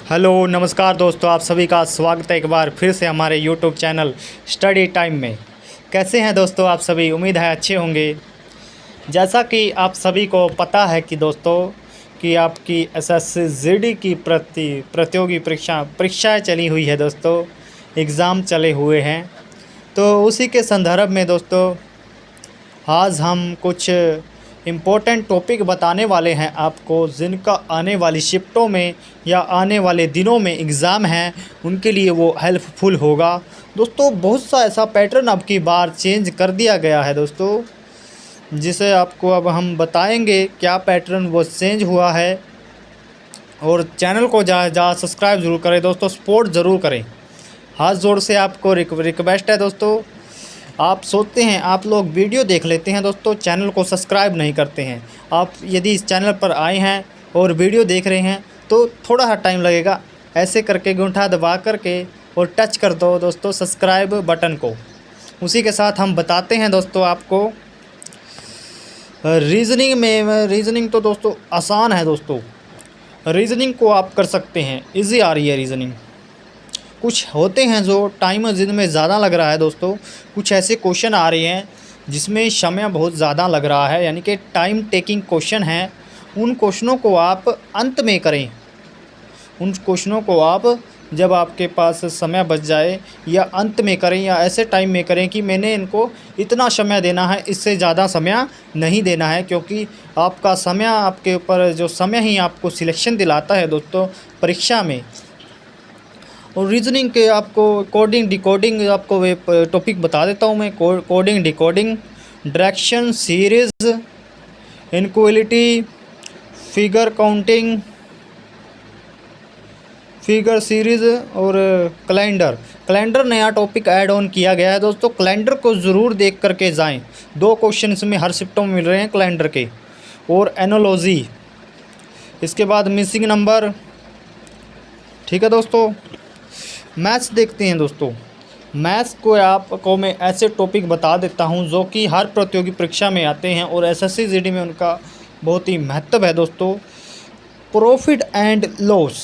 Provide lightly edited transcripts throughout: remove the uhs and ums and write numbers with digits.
Hello नमस्कार दोस्तों, आप सभी का स्वागत है एक बार फिर से हमारे यूट्यूब चैनल स्टडी टाइम में। कैसे हैं दोस्तों आप सभी? उम्मीद है अच्छे होंगे। जैसा कि आप सभी को पता है कि दोस्तों कि आपकी एसएससी जीडी की प्रतियोगी परीक्षाएं चली हुई है दोस्तों, एग्ज़ाम चले हुए हैं। तो उसी के संदर्भ में दोस्तों आज हम कुछ इम्पोर्टेंट टॉपिक बताने वाले हैं आपको, जिनका आने वाली शिफ्टों में या आने वाले दिनों में एग्ज़ाम हैं उनके लिए वो हेल्पफुल होगा। दोस्तों बहुत सा ऐसा पैटर्न अब की बार चेंज कर दिया गया है दोस्तों, जिसे आपको अब हम बताएंगे क्या पैटर्न वो चेंज हुआ है। और चैनल को जा सब्सक्राइब ज़रूर करें दोस्तों, सपोर्ट ज़रूर करें। हाथ जोड़ से आपको रिक्वेस्ट है दोस्तों। आप सोचते हैं आप लोग वीडियो देख लेते हैं दोस्तों, चैनल को सब्सक्राइब नहीं करते हैं। आप यदि इस चैनल पर आए हैं और वीडियो देख रहे हैं तो थोड़ा सा टाइम लगेगा, ऐसे करके अंगूठा दबा करके और टच कर दो दोस्तों सब्सक्राइब बटन को। उसी के साथ हम बताते हैं दोस्तों आपको रीज़निंग तो दोस्तों आसान है दोस्तों। रीज़निंग को आप कर सकते हैं, इजी आ रही है रीज़निंग। कुछ होते हैं जो टाइम जिनमें ज़्यादा लग रहा है दोस्तों, कुछ ऐसे क्वेश्चन आ रहे हैं जिसमें समय बहुत ज़्यादा लग रहा है, यानी कि टाइम टेकिंग क्वेश्चन हैं। उन क्वेश्चनों को आप अंत में करें, उन क्वेश्चनों को आप जब आपके पास समय बच जाए या अंत में करें, या ऐसे टाइम में करें कि मैंने इनको इतना समय देना है, इससे ज़्यादा समय नहीं देना है। क्योंकि आपका समय, आपके ऊपर जो समय ही आपको सिलेक्शन दिलाता है दोस्तों परीक्षा में। और रीजनिंग के आपको कोडिंग डिकोडिंग आपको वे टॉपिक बता देता हूँ मैं। Coding decoding, direction series, inequality, figure counting, figure series और कैलेंडर नया टॉपिक ऐड ऑन किया गया है दोस्तों। कैलेंडर को ज़रूर देख करके जाएं। 2 क्वेश्चन इसमें हर शिफ्टों में मिल रहे हैं कैलेंडर के। और एनोलॉजी, इसके बाद मिसिंग नंबर। ठीक है दोस्तों, मैथ्स देखते हैं दोस्तों। मैथ्स को आपको मैं ऐसे टॉपिक बता देता हूं जो कि हर प्रतियोगी परीक्षा में आते हैं और एसएससी जीडी में उनका बहुत ही महत्व है दोस्तों। प्रॉफिट एंड लॉस,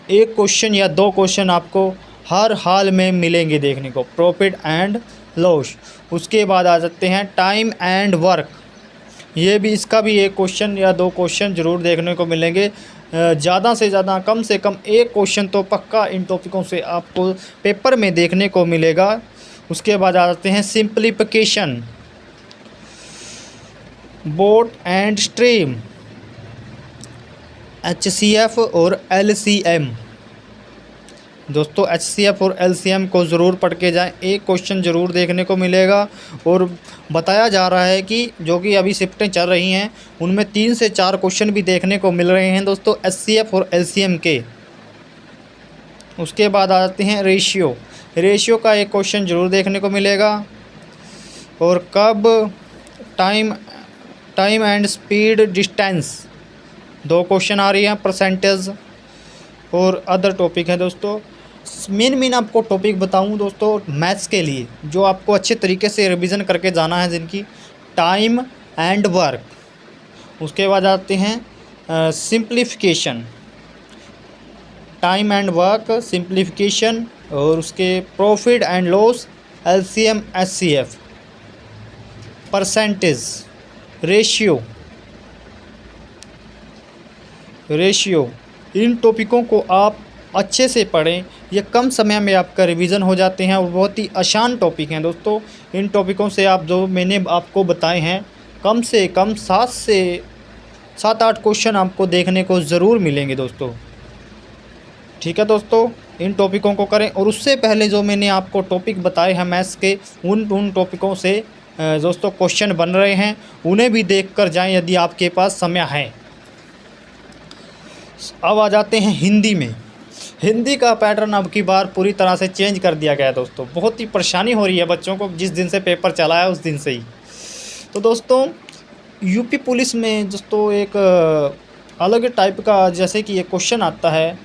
एक क्वेश्चन या 2 क्वेश्चन आपको हर हाल में मिलेंगे देखने को, प्रॉफिट एंड लॉस। उसके बाद आ जाते हैं टाइम एंड वर्क, ये भी, इसका भी एक क्वेश्चन या 2 क्वेश्चन ज़रूर देखने को मिलेंगे। ज़्यादा से ज़्यादा, कम से कम एक क्वेश्चन तो पक्का इन टॉपिकों से आपको पेपर में देखने को मिलेगा। उसके बाद आ जाते हैं simplification, boat and stream, HCF और एलसीएम। दोस्तों एचसीएफ और एलसीएम को ज़रूर पढ़ के जाएं, एक क्वेश्चन ज़रूर देखने को मिलेगा। और बताया जा रहा है कि जो कि अभी शिफ्टें चल रही हैं उनमें 3 से 4 क्वेश्चन भी देखने को मिल रहे हैं दोस्तों एचसीएफ और एलसीएम के। उसके बाद आ जाते हैं रेशियो का एक क्वेश्चन ज़रूर देखने को मिलेगा। और कब, time and speed, distance, 2 question आ रही हैं, परसेंटेज और अदर टॉपिक है दोस्तों। मेन आपको टॉपिक बताऊं दोस्तों मैथ्स के लिए, जो आपको अच्छे तरीके से रिवीजन करके जाना है, जिनकी टाइम एंड वर्क। उसके बाद आते हैं simplification, time and work, simplification, और उसके profit and loss, LCM HCF, percentage, ratio. इन टॉपिकों को आप अच्छे से पढ़ें, ये कम समय में आपका रिवीजन हो जाते हैं और बहुत ही आसान टॉपिक हैं दोस्तों। इन टॉपिकों से आप जो मैंने आपको बताए हैं, कम से कम 7 से 7-8 क्वेश्चन आपको देखने को ज़रूर मिलेंगे दोस्तों। ठीक है दोस्तों, इन टॉपिकों को करें। और उससे पहले जो मैंने आपको टॉपिक बताए हैं मैथ्स के, उन टॉपिकों से दोस्तों क्वेश्चन बन रहे हैं, उन्हें भी देख कर जाएँ यदि आपके पास समय है। अब आ जाते हैं हिंदी में। हिंदी का पैटर्न अब की बार पूरी तरह से चेंज कर दिया गया है दोस्तों। बहुत ही परेशानी हो रही है बच्चों को, जिस दिन से पेपर चला है उस दिन से ही। तो दोस्तों यूपी पुलिस में दोस्तों एक अलग टाइप का, जैसे कि एक क्वेश्चन आता है,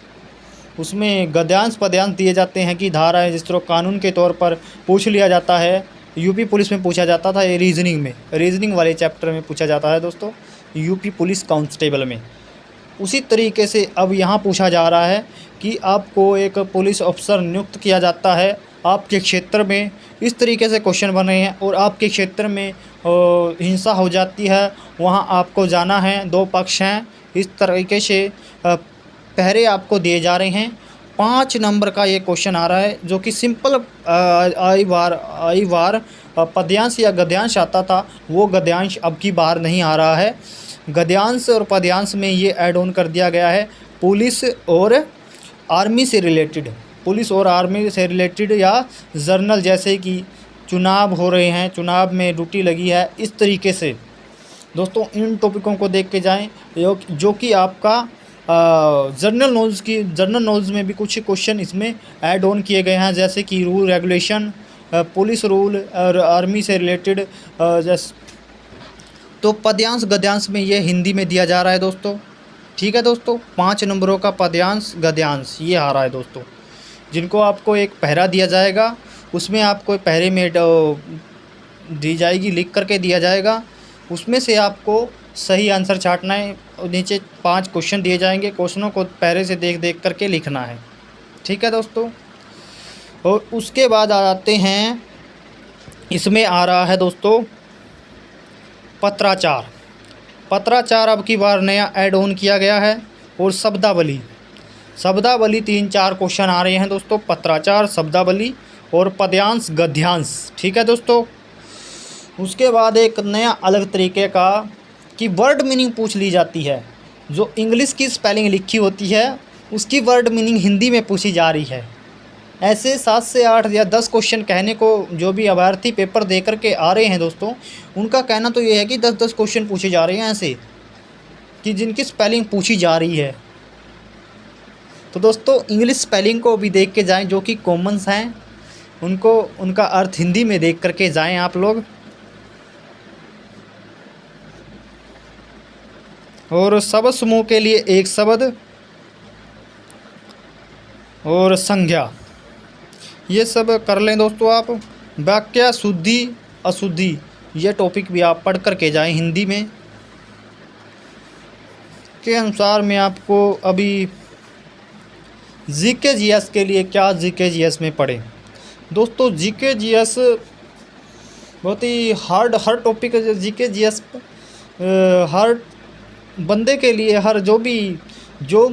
उसमें गद्यांश पद्यांश दिए जाते हैं कि धाराएं, जिस तरह कानून के तौर पर पूछ लिया जाता है। यूपी पुलिस में पूछा जाता था, ये रीजनिंग वाले चैप्टर में पूछा जाता है दोस्तों, यूपी पुलिस कांस्टेबल में। उसी तरीके से अब यहाँ पूछा जा रहा है कि आपको एक पुलिस अफसर नियुक्त किया जाता है आपके क्षेत्र में, इस तरीके से क्वेश्चन बन रहे हैं, और आपके क्षेत्र में हिंसा हो जाती है, वहाँ आपको जाना है, 2 पक्ष हैं, इस तरीके से पहरे आपको दिए जा रहे हैं। 5 नंबर का ये क्वेश्चन आ रहा है जो कि सिंपल आई बार पद्यांश या गद्यांश आता था, वो गद्यांश अब की बार नहीं आ रहा है। गद्यांश और पद्यांश में ये ऐड ऑन कर दिया गया है पुलिस और आर्मी से रिलेटेड, पुलिस और आर्मी से रिलेटेड या जर्नल, जैसे कि चुनाव हो रहे हैं, चुनाव में ड्यूटी लगी है, इस तरीके से दोस्तों इन टॉपिकों को देख के जाएं जो कि आपका जनरल नॉलेज में भी कुछ क्वेश्चन इसमें ऐड ऑन किए गए हैं, जैसे कि रूल रेगुलेशन, पुलिस रूल और आर्मी से रिलेटेड। जैसे तो पद्यांश गद्यांश में ये हिंदी में दिया जा रहा है दोस्तों। ठीक है दोस्तों, 5 नंबरों का पद्यांश गद्यांश ये आ रहा है दोस्तों, जिनको आपको एक पहरा दिया जाएगा, उसमें आपको पहरे में दी जाएगी, लिख करके दिया जाएगा, उसमें से आपको सही आंसर छांटना है। नीचे 5 क्वेश्चन दिए जाएंगे, क्वेश्चनों को पहरे से देख करके लिखना है। ठीक है दोस्तों, और उसके बाद आ जाते हैं, इसमें आ रहा है दोस्तों पत्राचार। पत्राचार अब की बार नया ऐड ऑन किया गया है, और शब्दावली 3-4 क्वेश्चन आ रहे हैं दोस्तों, पत्राचार, शब्दावली और पद्यांश गद्यांश। ठीक है दोस्तों, उसके बाद एक नया अलग तरीके का कि वर्ड मीनिंग पूछ ली जाती है, जो इंग्लिश की स्पेलिंग लिखी होती है उसकी वर्ड मीनिंग हिंदी में पूछी जा रही है। ऐसे 7 से 8 या 10 क्वेश्चन कहने को जो भी अभ्यर्थी पेपर दे करके आ रहे हैं दोस्तों, उनका कहना तो ये है कि 10-10 क्वेश्चन पूछे जा रहे हैं ऐसे, कि जिनकी स्पेलिंग पूछी जा रही है। तो दोस्तों इंग्लिश स्पेलिंग को भी देख के जाएं, जो कि कॉमन्स हैं, उनको उनका अर्थ हिंदी में देख करके जाएं आप लोग। और शब्द समूह के लिए एक शब्द और संज्ञा, ये सब कर लें दोस्तों आप। वाक्य शुद्धि अशुद्धि, ये टॉपिक भी आप पढ़ कर के जाएं हिंदी में। के अनुसार मैं आपको अभी जीके जीएस के लिए क्या जीके जीएस में पढ़ें दोस्तों। जीके जीएस बहुत ही हार्ड हर टॉपिक है। जीके जीएस हर बंदे के लिए, हर जो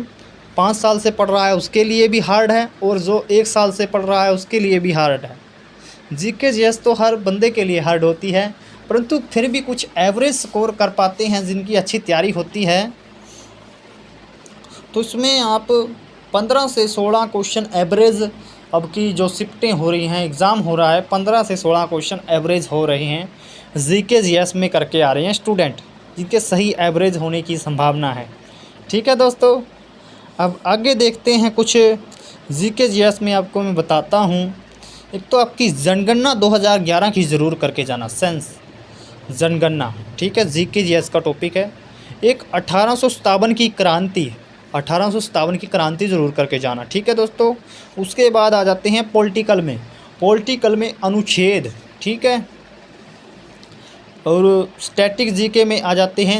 5 साल से पढ़ रहा है उसके लिए भी हार्ड है, और जो 1 साल से पढ़ रहा है उसके लिए भी हार्ड है। जीके जीएस तो हर बंदे के लिए हार्ड होती है, परंतु फिर भी कुछ एवरेज स्कोर कर पाते हैं जिनकी अच्छी तैयारी होती है। तो इसमें आप 15 से 16 क्वेश्चन एवरेज, अब की जो शिफ्टें हो रही हैं, एग्ज़ाम हो रहा है, 15 से 16 क्वेश्चन एवरेज हो रहे हैं, जीके जीएस में करके आ रहे हैं स्टूडेंट, जिनके सही एवरेज होने की संभावना है। ठीक है दोस्तों, अब आगे देखते हैं कुछ जीके जीएस में आपको मैं बताता हूँ। एक तो आपकी जनगणना 2011 की ज़रूर करके जाना, सेंस जनगणना। ठीक है, जीके जीएस का टॉपिक है। एक 1857 की क्रांति, 1857 की क्रांति ज़रूर करके जाना। ठीक है दोस्तों, उसके बाद आ जाते हैं पॉलिटिकल में अनुच्छेद। ठीक है, और स्टैटिक जीके में आ जाते हैं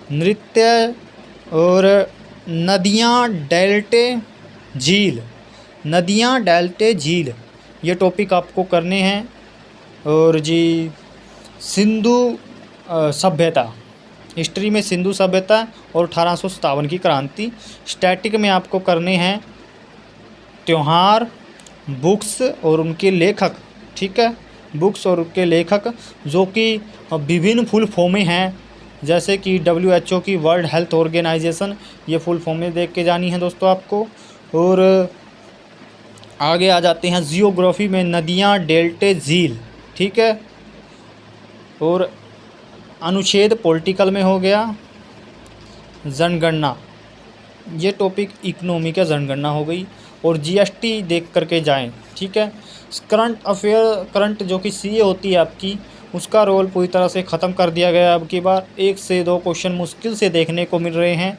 नृत्य और नदियाँ डेल्टे झील, ये टॉपिक आपको करने हैं। और जी सिंधु सभ्यता, हिस्ट्री में सिंधु सभ्यता और 1857 की क्रांति। स्टैटिक में आपको करने हैं त्योहार, बुक्स और उनके लेखक। ठीक है, बुक्स और उनके लेखक जो कि विभिन्न फुल फॉर्में हैं, जैसे कि WHO की वर्ल्ड हेल्थ ऑर्गेनाइजेशन, ये फुल फॉर्में देख के जानी है दोस्तों आपको। और आगे आ जाते हैं जियोग्राफी में नदियाँ, डेल्टे, झील। ठीक है, और अनुच्छेद पॉलिटिकल में हो गया जनगणना, ये टॉपिक इकोनॉमी का जनगणना हो गई। और GST देख करके जाएं। ठीक है, करंट जो कि CA होती है आपकी, उसका रोल पूरी तरह से ख़त्म कर दिया गया। अब की बार 1 से 2 क्वेश्चन मुश्किल से देखने को मिल रहे हैं।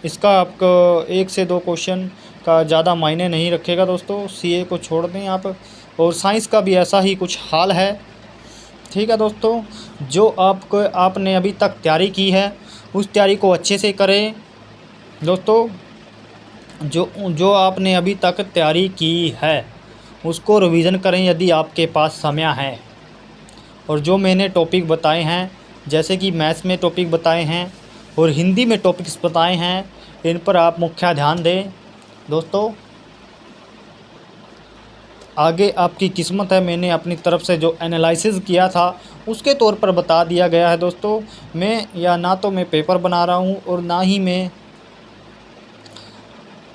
इसका आपको 1 से 2 क्वेश्चन का ज़्यादा मायने नहीं रखेगा दोस्तों, CA को छोड़ दें आप। और साइंस का भी ऐसा ही कुछ हाल है। ठीक है दोस्तों, जो आपने अभी तक तैयारी की है उस तैयारी को अच्छे से करें दोस्तों। जो आपने अभी तक तैयारी की है उसको रिवीजन करें यदि आपके पास समय है। और जो मैंने टॉपिक बताए हैं, जैसे कि मैथ्स में टॉपिक बताए हैं और हिंदी में टॉपिक्स बताए हैं, इन पर आप मुख्य ध्यान दें दोस्तों। आगे आपकी किस्मत है। मैंने अपनी तरफ से जो एनालिसिस किया था उसके तौर पर बता दिया गया है दोस्तों। ना तो मैं पेपर बना रहा हूँ और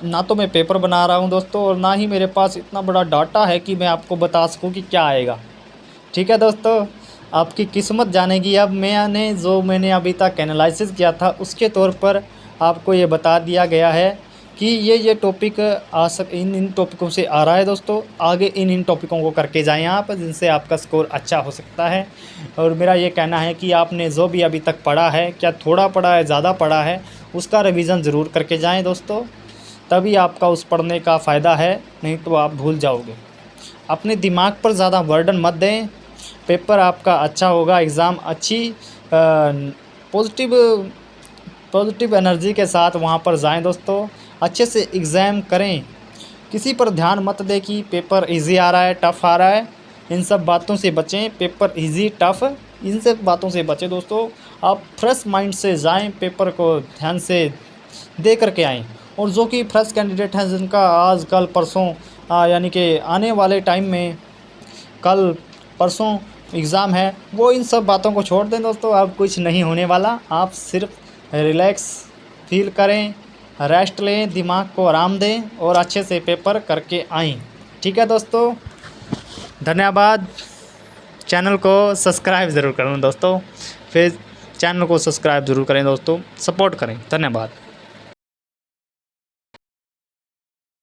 ना तो मैं पेपर बना रहा हूँ दोस्तों, और ना ही मेरे पास इतना बड़ा डाटा है कि मैं आपको बता सकूँ कि क्या आएगा। ठीक है दोस्तों, आपकी किस्मत जानेगी। अब मैंने अभी तक एनालिसिस किया था उसके तौर पर आपको ये बता दिया गया है कि ये टॉपिक इन टॉपिकों से आ रहा है दोस्तों। आगे इन टॉपिकों को करके जाएं आप, जिनसे आपका स्कोर अच्छा हो सकता है। और मेरा ये कहना है कि आपने जो भी अभी तक पढ़ा है, क्या थोड़ा पढ़ा है ज़्यादा पढ़ा है, उसका रिवीजन ज़रूर करके जाएं दोस्तों। तभी आपका उस पढ़ने का फ़ायदा है, नहीं तो आप भूल जाओगे। अपने दिमाग पर ज़्यादा बर्डन मत दें। पेपर आपका अच्छा होगा, एग्ज़ाम अच्छी पॉजिटिव एनर्जी के साथ वहाँ पर जाएं दोस्तों। अच्छे से एग्ज़ाम करें। किसी पर ध्यान मत दें कि पेपर इजी आ रहा है, टफ़ आ रहा है। इन सब बातों से बचें। पेपर इजी टफ़ इन सब बातों से बचें दोस्तों। आप फ्रेश माइंड से जाएं, पेपर को ध्यान से दे करके आएँ। और जो कि फ्रेश कैंडिडेट हैं, जिनका आज कल परसों यानी कि आने वाले टाइम में कल परसों एग्ज़ाम है, वो इन सब बातों को छोड़ दें दोस्तों। अब कुछ नहीं होने वाला। आप सिर्फ रिलैक्स फील करें, रेस्ट लें, दिमाग को आराम दें और अच्छे से पेपर करके आएँ। ठीक है दोस्तों, धन्यवाद। चैनल को सब्सक्राइब ज़रूर करें दोस्तों। फिर चैनल को सब्सक्राइब ज़रूर करें दोस्तों, सपोर्ट करें। धन्यवाद।